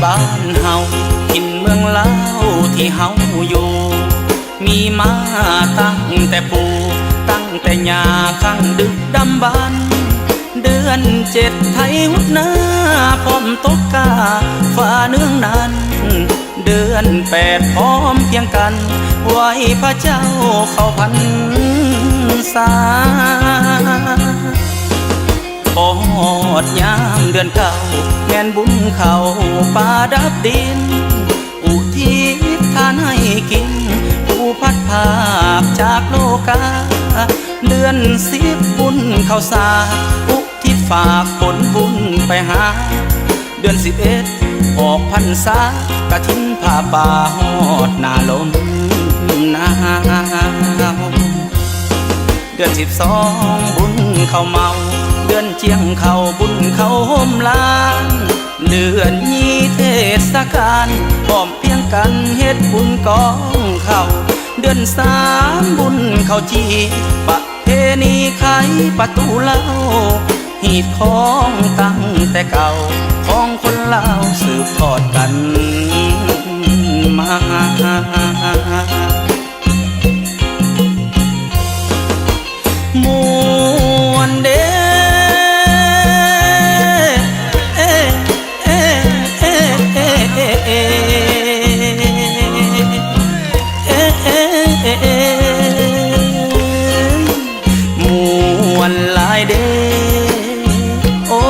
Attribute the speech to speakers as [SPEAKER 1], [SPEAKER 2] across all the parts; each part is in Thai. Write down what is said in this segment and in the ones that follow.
[SPEAKER 1] บ้านเฮากินเมืองลาวที่เฮาอยู่มีมาตั้งแต่ปู่ตั้งแต่ย่าข้างดึกดำบรรพ์เดือน7ไทยหุดหน้าพร้อมตกกาฟ้าเนื้องนั้นเดือน8พร้อมเพียงกันไหวพระเจ้าเข้าพรรษาพอฮอดยามเดือนเก่าแม่นบุญเขาป่าดับดินอุทิศทานให้กินผู้พัดภาคจากโลกาเดือน10บุญเข้าสาอุทิศฝากผลบุญไปหาเดือน11ออกพรรษากฐินผ้าป่าฮอดหน้าลมหนาวเดือน12บุญเข้าเมาเดือนเจียงเข้าบุญเข้าโฮมลานเดือนยี่เทศกาลพร้อมเพียงกันเฮ็ดบุญกองเข้าเดือน3บุญเข้าจีประเพณีไขประตูเล่าหีดของตั้งแต่เก่าของคนลาวสืบทอดกันมามวนเด้มวนหลายเด้โอ้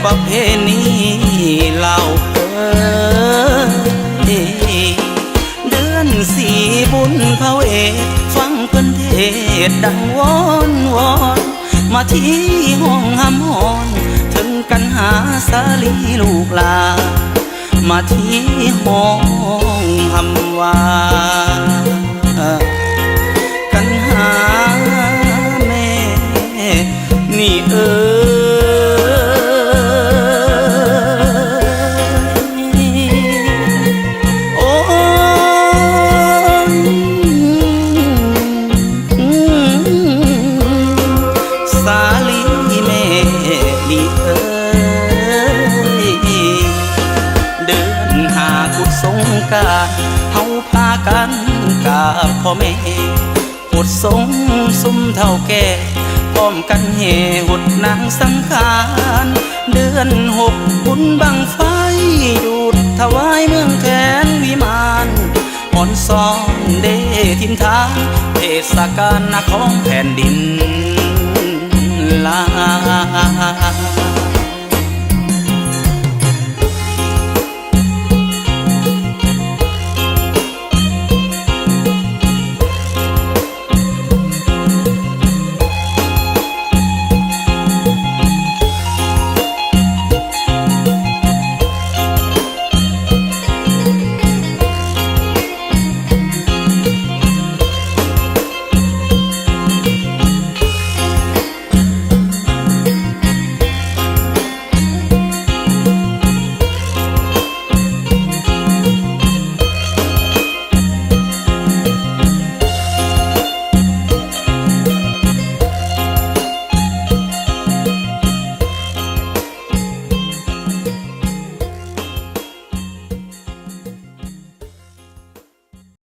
[SPEAKER 1] ประเพณีเล่าเดือน4บุญพระเวทฟังเพิ่นเทศดังวอนวอนมาที่ห้องหำหอนถึงกันหาสาลีลูกลามาที่ห้องหำว่ากันหาแม่นี่โอ้สาลีแม่นี่เดินหากุศลกาเฮาพากันกับพ่อแม่หดสงสุมเท่าแก่พร้อมกันเฮหดนางสังขารเดือน6บุญบังไฟดูดถวายเมืองแทนวิมานอ่อนซ้อนเดทินทานเทศกาลของแผ่นดินลา